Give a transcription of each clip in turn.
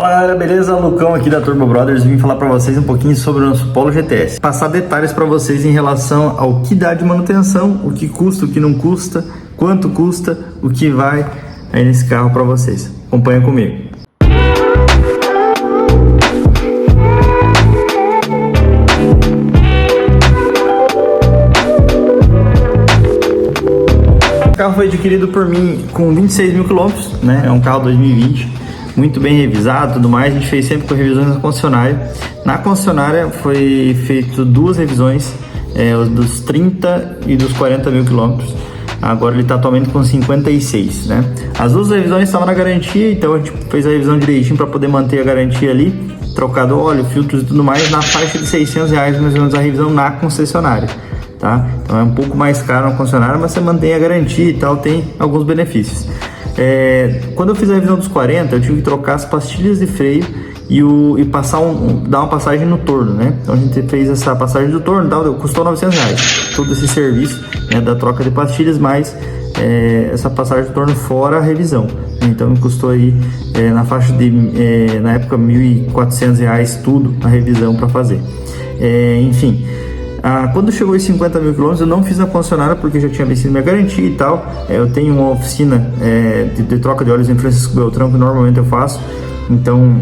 Fala galera, beleza? Lucão aqui da Turbo Brothers, vim falar para vocês um pouquinho sobre o nosso Polo GTS. Passar detalhes para vocês em relação ao que dá de manutenção, o que custa, o que não custa, quanto custa, o que vai aí nesse carro para vocês. Acompanha comigo. O carro foi adquirido por mim com 26 mil quilômetros, né? É um carro 2020. Muito bem revisado, tudo mais. A gente fez sempre com revisões na concessionária. Na concessionária foi feito duas revisões, dos 30 e dos 40 mil quilômetros. Agora ele está atualmente com 56, né? As duas revisões estavam na garantia, então a gente fez a revisão direitinho para poder manter a garantia ali, trocado óleo, filtros e tudo mais, na faixa de R$600 mais ou menos a revisão na concessionária, tá? Então é um pouco mais caro na concessionária, mas você mantém a garantia e tal, tem alguns benefícios. Quando eu fiz a revisão dos 40, eu tive que trocar as pastilhas de freio e dar uma passagem no torno, né? Então a gente fez essa passagem do torno, custou R$900, todo esse serviço, né, da troca de pastilhas, mais essa passagem do torno fora a revisão. Então me custou aí na faixa de, na época, R$1.400 tudo a revisão para fazer. Enfim. Quando chegou em 50 mil quilômetros, eu não fiz na concessionária porque já tinha vencido minha garantia e tal. Eu tenho uma oficina de troca de óleos em Francisco Beltrão, que normalmente eu faço. Então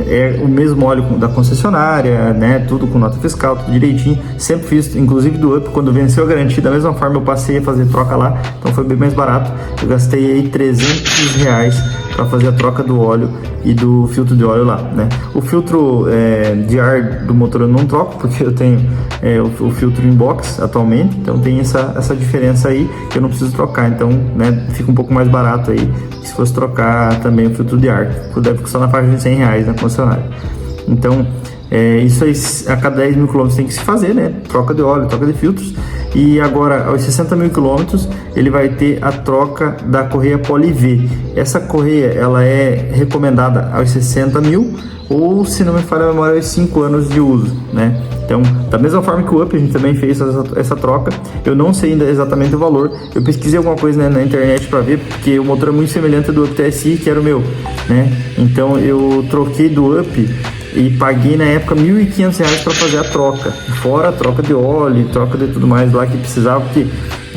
é o mesmo óleo da concessionária, né? Tudo com nota fiscal, tudo direitinho. Sempre fiz, inclusive do Up, quando venceu a garantia, da mesma forma eu passei a fazer troca lá. Então foi bem mais barato. Eu gastei aí R$300 para fazer a troca do óleo e do filtro de óleo lá, né? O filtro de ar do motor eu não troco, porque eu tenho o filtro in box atualmente, então tem essa diferença aí que eu não preciso trocar, então, né, fica um pouco mais barato aí se fosse trocar também o filtro de ar, que deve custar na faixa de R$100 na concessionária. Então isso aí, a cada 10 mil quilômetros tem que se fazer, né? Troca de óleo, troca de filtros. E agora, aos 60 mil quilômetros, ele vai ter a troca da correia Poly V. Essa correia, ela é recomendada aos 60 mil, ou, se não me falha a memória, aos 5 anos de uso, né? Então, da mesma forma que o Up, a gente também fez essa troca. Eu não sei ainda exatamente o valor. Eu pesquisei alguma coisa, né, na internet para ver, porque o motor é muito semelhante ao do Up TSI, que era o meu, né? Então, eu troquei do Up e paguei na época R$1.500 para fazer a troca, fora a troca de óleo, troca de tudo mais lá que precisava, porque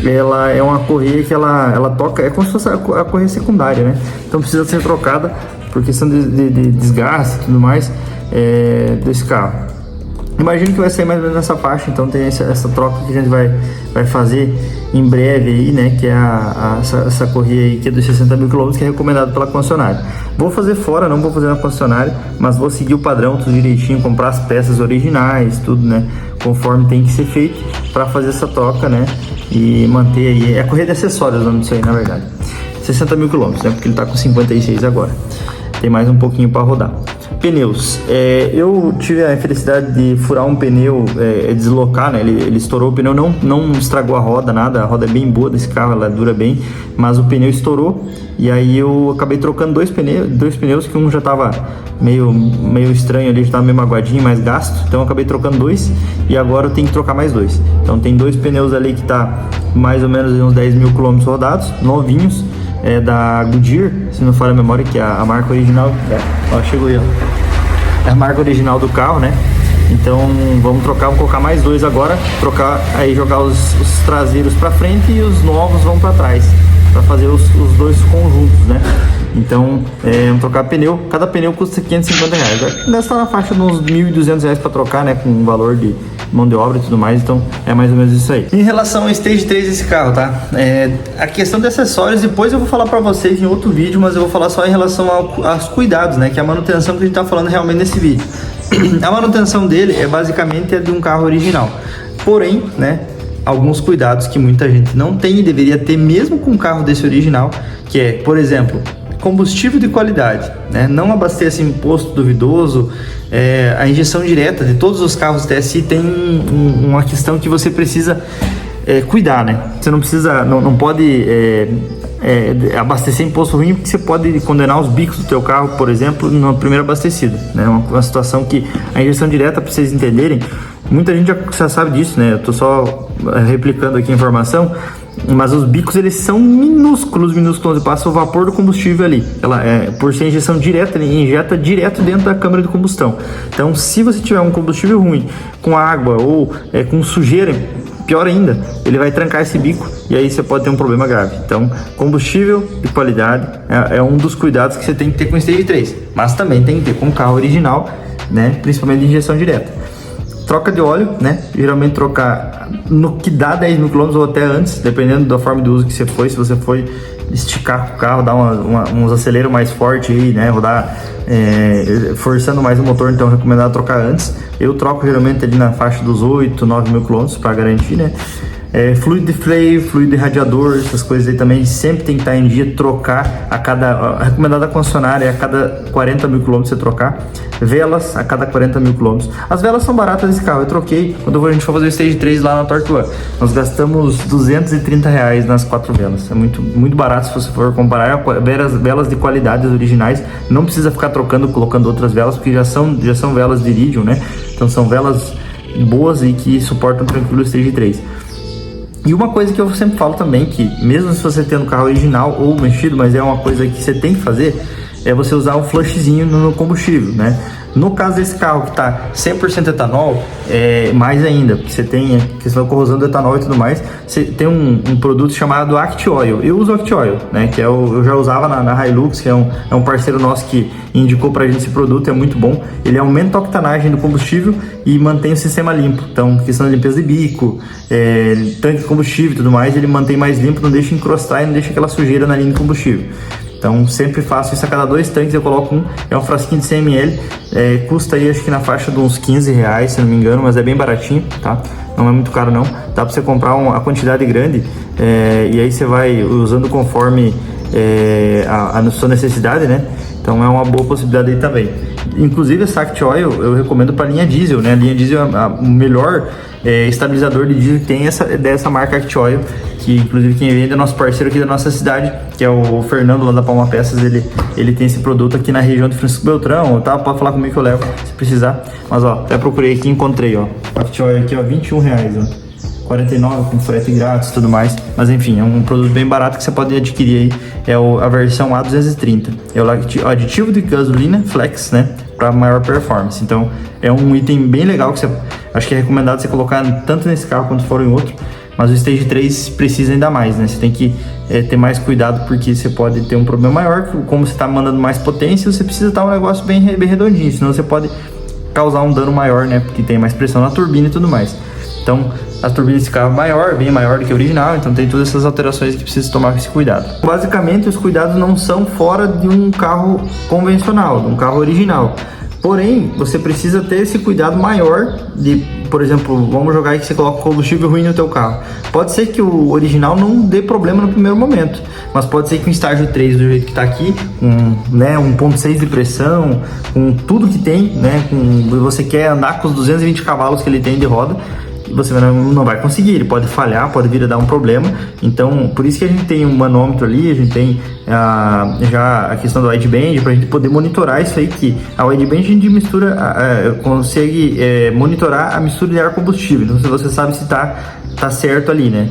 ela é uma correia que ela toca, é como se fosse a correia secundária, né? Então precisa ser trocada por questão de desgaste e tudo mais desse carro. Imagino que vai sair mais ou menos nessa faixa, então tem essa troca que a gente vai fazer em breve aí, né? Que é essa correia aí que é dos 60 mil quilômetros, que é recomendado pela concessionária. Vou fazer fora, não vou fazer na concessionária, mas vou seguir o padrão tudo direitinho, comprar as peças originais, tudo, né? Conforme tem que ser feito para fazer essa troca, né? E manter aí, é a correia de acessórios o nome disso aí, na verdade. 60 mil quilômetros, né? Porque ele tá com 56 agora. Tem mais um pouquinho para rodar. Pneus, eu tive a infelicidade de furar um pneu, deslocar, né? Ele estourou, o pneu não estragou a roda, nada, a roda é bem boa desse carro, ela dura bem, mas o pneu estourou e aí eu acabei trocando dois pneus, que um já tava meio estranho ali, já tava meio magoadinho, mais gasto, então eu acabei trocando dois e agora eu tenho que trocar mais dois. Então tem dois pneus ali que tá mais ou menos uns 10 mil quilômetros rodados, novinhos, da Goodyear, se não falha a memória, que é a marca original. Ó, chegou aí, ó. É a marca original do carro, né? Então vamos colocar mais dois agora, jogar os traseiros para frente e os novos vão para trás, para fazer os dois conjuntos, né? Então vamos trocar pneu, cada pneu custa R$550, vai gastar na faixa de uns R$1.200 para trocar, né? Com o valor de mão de obra e tudo mais, então é mais ou menos isso aí. Em relação ao Stage 3 desse carro, tá? A questão de acessórios, depois eu vou falar pra vocês em outro vídeo, mas eu vou falar só em relação aos cuidados, né? Que é a manutenção que a gente tá falando realmente nesse vídeo. A manutenção dele é basicamente a de um carro original, porém, né? Alguns cuidados que muita gente não tem e deveria ter mesmo com um carro desse original, que é, por exemplo, combustível de qualidade, né? Não abasteça em posto duvidoso. A injeção direta de todos os carros TSI tem uma questão que você precisa cuidar, né? Você não precisa, não pode abastecer em posto ruim, porque você pode condenar os bicos do teu carro, por exemplo, no primeiro abastecido, né? Uma situação que a injeção direta, para vocês entenderem, muita gente já sabe disso, né? Eu tô só replicando aqui a informação. mas os bicos eles são minúsculos, você passa o vapor do combustível ali, por ser injeção direta, ele injeta direto dentro da câmara de combustão. Então se você tiver um combustível ruim com água ou com sujeira, pior ainda, ele vai trancar esse bico e aí você pode ter um problema grave. Então combustível de qualidade é um dos cuidados que você tem que ter com o Stage 3, mas também tem que ter com o carro original, né, principalmente de injeção direta. Troca de óleo, né? Geralmente trocar no que dá 10 mil km ou até antes, dependendo da forma de uso que você foi. Se você foi esticar o carro, dar uns aceleros mais fortes aí, né? Rodar forçando mais o motor, então é recomendado trocar antes. Eu troco geralmente ali na faixa dos 8, 9 mil km para garantir, né? Fluido de freio, fluido de radiador, essas coisas aí também sempre tem que estar em dia, trocar a recomendada concessionária é a cada 40 mil km você trocar. Velas a cada 40 mil km. As velas são baratas desse carro, eu troquei quando a gente for fazer o Stage 3 lá na Torque One. Nós gastamos R$230 nas 4 velas, é muito, muito barato se você for comparar. Velas de qualidades originais, não precisa ficar trocando, colocando outras velas, porque já são velas de iridium, né? Então são velas boas e que suportam tranquilo o Stage 3. E uma coisa que eu sempre falo também, que mesmo se você tendo carro original ou mexido, mas é uma coisa que você tem que fazer, é você usar um flushzinho no combustível, né? No caso desse carro que está 100% etanol, mais ainda, porque você tem a questão da corrosão do etanol e tudo mais, você tem um produto chamado Act Oil. Eu uso Act Oil, né? Que eu já usava na Hilux, que é um parceiro nosso que indicou pra gente esse produto, é muito bom. Ele aumenta a octanagem do combustível e mantém o sistema limpo. Então, questão de limpeza de bico, tanque de combustível e tudo mais, ele mantém mais limpo, não deixa encrostar e não deixa aquela sujeira na linha de combustível. Então sempre faço isso a cada 2 tanques, eu coloco é um frasquinho de 100 ml, custa aí acho que na faixa de uns R$15, se não me engano, mas é bem baratinho, tá? Não é muito caro não, dá pra você comprar a quantidade grande, e aí você vai usando conforme a sua necessidade, né? Então é uma boa possibilidade aí também. Inclusive essa Act Oil eu recomendo para a linha diesel, né? A linha diesel é o melhor estabilizador de diesel que tem dessa marca Act Oil, que inclusive quem vende é nosso parceiro aqui da nossa cidade, que é o Fernando lá da Palma Peças. Ele tem esse produto aqui na região de Francisco Beltrão, tá? Pode falar comigo que eu levo se precisar. Mas ó, até procurei aqui e encontrei, ó, Act Oil aqui, ó, R$21, ó. 49 com frete grátis e tudo mais, mas enfim, é um produto bem barato que você pode adquirir aí, a versão A230, é o aditivo de gasolina flex, né, para maior performance. Então é um item bem legal que acho que é recomendado você colocar tanto nesse carro quanto for em outro, mas o Stage 3 precisa ainda mais, né, você tem que ter mais cuidado, porque você pode ter um problema maior, como você está mandando mais potência, você precisa estar um negócio bem redondinho, senão você pode causar um dano maior, né, porque tem mais pressão na turbina e tudo mais. Então, a turbina desse carro é bem maior do que a original, então tem todas essas alterações que precisa tomar esse cuidado. Basicamente, os cuidados não são fora de um carro convencional, de um carro original. Porém, você precisa ter esse cuidado maior de, por exemplo, vamos jogar aí que você coloca combustível ruim no teu carro. Pode ser que o original não dê problema no primeiro momento, mas pode ser que o estágio 3, do jeito que está aqui, com 1.6 de pressão, com tudo que tem, né, você quer andar com os 220 cavalos que ele tem de roda, você não vai conseguir, ele pode falhar, pode vir a dar um problema. Então, por isso que a gente tem um manômetro ali, a gente tem já a questão do wideband, para a gente poder monitorar isso aí, que a wideband a gente consegue monitorar a mistura de ar combustível, então você sabe se tá certo ali, né?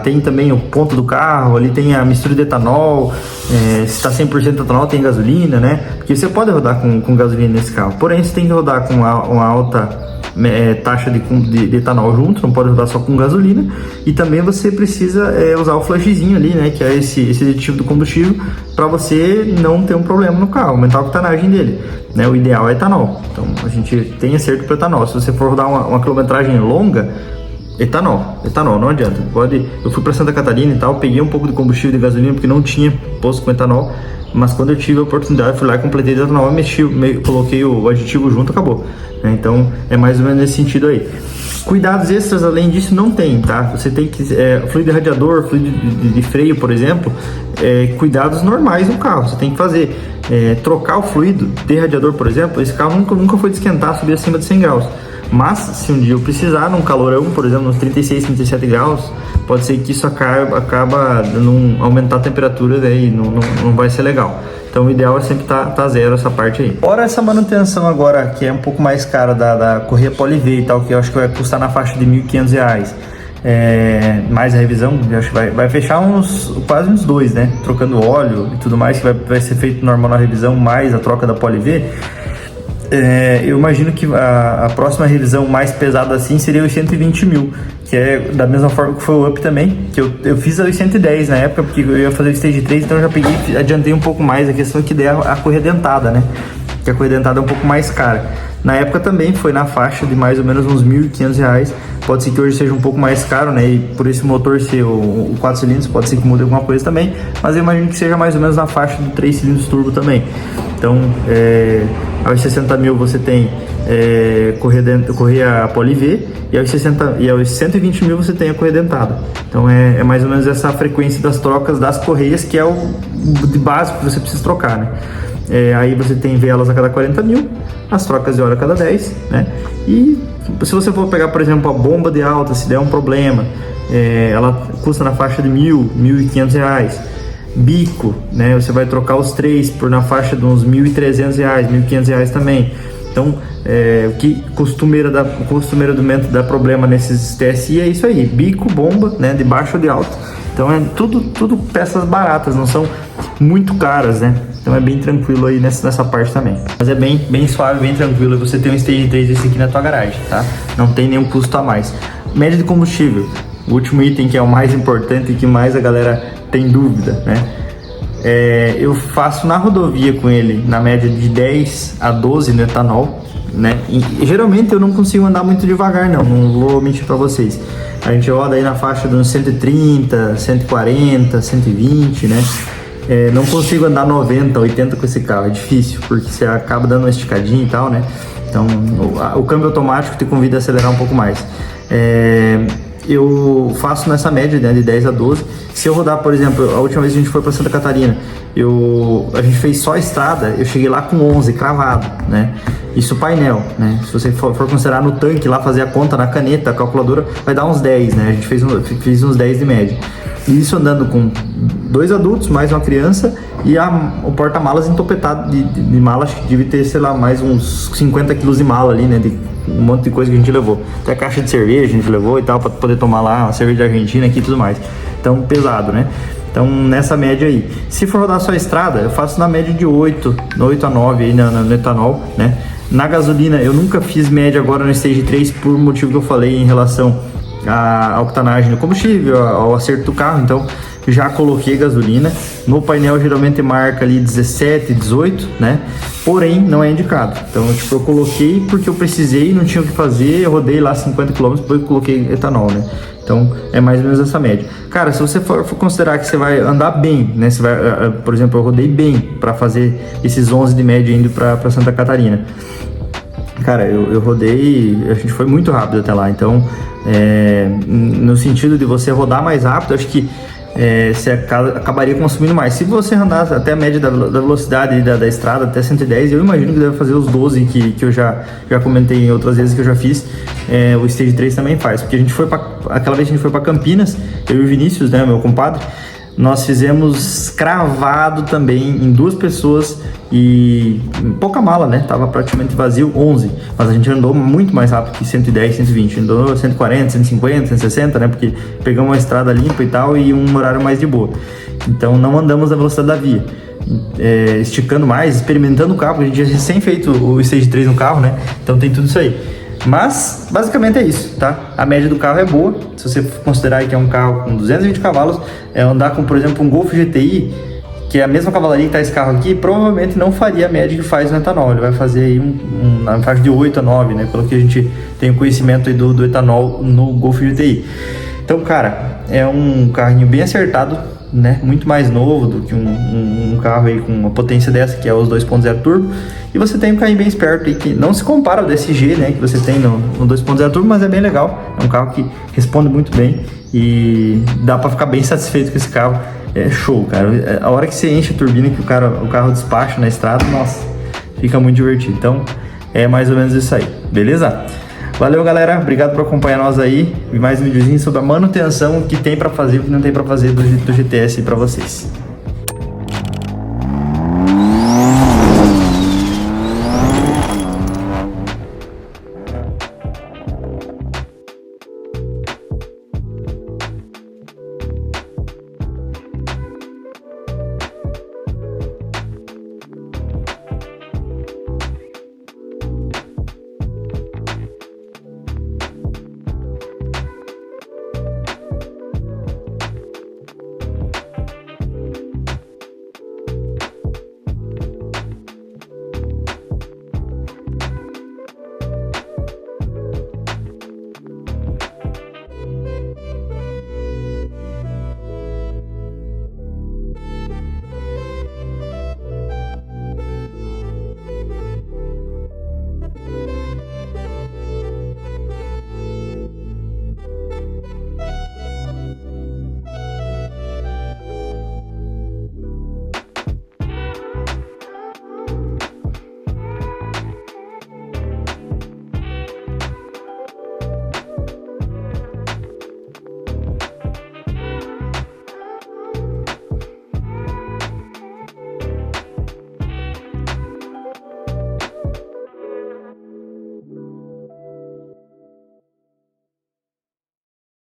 Tem também o ponto do carro, ali tem a mistura de etanol, se está 100% etanol, tem gasolina, né? Porque você pode rodar com gasolina nesse carro, porém você tem que rodar com uma alta taxa de etanol junto, não pode rodar só com gasolina, e também você precisa usar o flashzinho ali, né, que é esse aditivo do combustível, para você não ter um problema no carro, aumentar a octanagem dele, né? O ideal é etanol, então a gente tem acerto para etanol. Se você for rodar uma quilometragem longa, etanol, não adianta. Eu fui para Santa Catarina e tal, peguei um pouco de combustível de gasolina porque não tinha posto com etanol, mas quando eu tive a oportunidade, fui lá e completei de etanol, coloquei o aditivo junto, acabou. Então é mais ou menos nesse sentido aí. Cuidados extras além disso não tem, tá? Você tem que fluido de radiador, fluido de freio, por exemplo, cuidados normais no carro. Você tem que fazer trocar o fluido de radiador, por exemplo. Esse carro nunca foi de esquentar, subir acima de 100 graus. Mas se um dia eu precisar, num calorão, por exemplo, nos 36, 37 graus, pode ser que isso acaba não aumentar a temperatura, daí não vai ser legal. Então o ideal é sempre tá zero essa parte aí. Fora essa manutenção agora, que é um pouco mais cara da correia Poli V e tal, que eu acho que vai custar na faixa de R$1.500. mais a revisão, eu acho que vai fechar quase uns 2, né? Trocando óleo e tudo mais, que vai ser feito normal na revisão, mais a troca da Poli-V. Eu imagino que a próxima revisão mais pesada assim seria os 120 mil, que é da mesma forma que foi o Up também, que eu fiz os 110 na época, porque eu ia fazer o Stage 3, então eu já peguei, adiantei um pouco mais a questão que der a correia dentada, né? Que a correia dentada é um pouco mais cara. Na época também foi na faixa de mais ou menos uns R$ 1.500, pode ser que hoje seja um pouco mais caro, né? E por esse motor ser o 4 cilindros, pode ser que mude alguma coisa também, mas eu imagino que seja mais ou menos na faixa do 3 cilindros turbo também. Então, aos 60 mil você tem correia Poli-V e aos 120 mil você tem a correia dentada. Então é mais ou menos essa frequência das trocas das correias, que é o de básico que você precisa trocar, né? Aí você tem velas a cada 40 mil, as trocas de óleo a cada 10, né? E se você for pegar, por exemplo, a bomba de alta, se der um problema, ela custa na faixa de R$ 1.500. Bico, né? Você vai trocar os 3 por na faixa de uns R$ 1.300, R$ 1.500 também. Então, o que costumeiramente dá problema nesses TSI é isso aí: bico, bomba, né? De baixo ou de alto. Então é tudo peças baratas, não são muito caras, né? Então é bem tranquilo aí nessa parte também. Mas é bem suave, bem tranquilo. Você tem um Stage 3 desse aqui na tua garagem, tá? Não tem nenhum custo a mais. Média de combustível, o último item que é o mais importante e que mais a galera tem dúvida, né? Eu faço na rodovia com ele na média de 10 a 12 no etanol, né? E geralmente eu não consigo andar muito devagar, não vou mentir para vocês. A gente roda aí na faixa de uns 130, 140, 120, né? Não consigo andar 90, 80 com esse carro, é difícil, porque você acaba dando uma esticadinha e tal, né? Então o câmbio automático te convida a acelerar um pouco mais. Eu faço nessa média, né, de 10 a 12. Se eu rodar, por exemplo, a última vez que a gente foi para Santa Catarina, a gente fez só a estrada, eu cheguei lá com 11 cravado, né? Isso painel, né? Se você for considerar no tanque lá, fazer a conta na caneta, a calculadora, vai dar uns 10, né? A gente fez uns 10 de média. E isso andando com 2 adultos, mais uma criança, e o porta-malas entopetado de mala, acho que deve ter, sei lá, mais uns 50 quilos de mala ali, né? De um monte de coisa que a gente levou. Até a caixa de cerveja a gente levou e tal, para poder tomar lá uma cerveja de Argentina aqui e tudo mais. Então, pesado, né? Então, nessa média aí. Se for rodar só a estrada, eu faço na média de 8 a 9 aí no etanol, né? Na gasolina, eu nunca fiz média agora no Stage 3 por motivo que eu falei em relação à octanagem do combustível, ao acerto do carro. Então, já coloquei gasolina. No painel geralmente marca ali 17, 18, né? Porém, não é indicado. Então, eu coloquei porque eu precisei, não tinha o que fazer, eu rodei lá 50 km, depois eu coloquei etanol, né? Então, é mais ou menos essa média. Cara, se você for considerar que você vai andar bem, né? Você vai, por exemplo, eu rodei bem para fazer esses 11 de média indo para Santa Catarina. Cara, eu rodei, a gente foi muito rápido até lá. Então, no sentido de você rodar mais rápido, acho que você acabaria consumindo mais. Se você andar até a média da velocidade da estrada, até 110, eu imagino que deve fazer os 12 que eu já comentei em outras vezes que eu já fiz. O Stage 3 também faz, porque aquela vez a gente foi para Campinas, eu e o Vinícius, né, meu compadre, nós fizemos cravado também em 2 pessoas e pouca mala, né? Tava praticamente vazio, 11. Mas a gente andou muito mais rápido que 110, 120. Andou 140, 150, 160, né? Porque pegamos uma estrada limpa e tal e um horário mais de boa. Então não andamos na velocidade da via. Esticando mais, experimentando o carro, porque a gente já tinha recém feito o Stage 3 no carro, né? Então tem tudo isso aí. Mas, basicamente é isso, tá? A média do carro é boa. Se você considerar que é um carro com 220 cavalos, andar com, por exemplo, um Golf GTI, que é a mesma cavalaria que tá esse carro aqui, provavelmente não faria a média que faz no etanol. Ele vai fazer aí na faixa de 8 a 9, né? Pelo que a gente tem o conhecimento aí do etanol no Golf GTI. Então, cara, é um carrinho bem acertado, né? Muito mais novo do que um carro aí com uma potência dessa, que é os 2.0 turbo. E você tem um carrinho bem esperto aí, que não se compara ao DSG, né, que você tem no 2.0 turbo, mas é bem legal. É um carro que responde muito bem e dá para ficar bem satisfeito com esse carro. É show, cara. A hora que você enche a turbina, que o carro despacha na estrada, nossa, fica muito divertido. Então, é mais ou menos isso aí, beleza? Valeu, galera. Obrigado por acompanhar nós aí. E mais um videozinho sobre a manutenção que tem para fazer e o que não tem para fazer do GTS para vocês.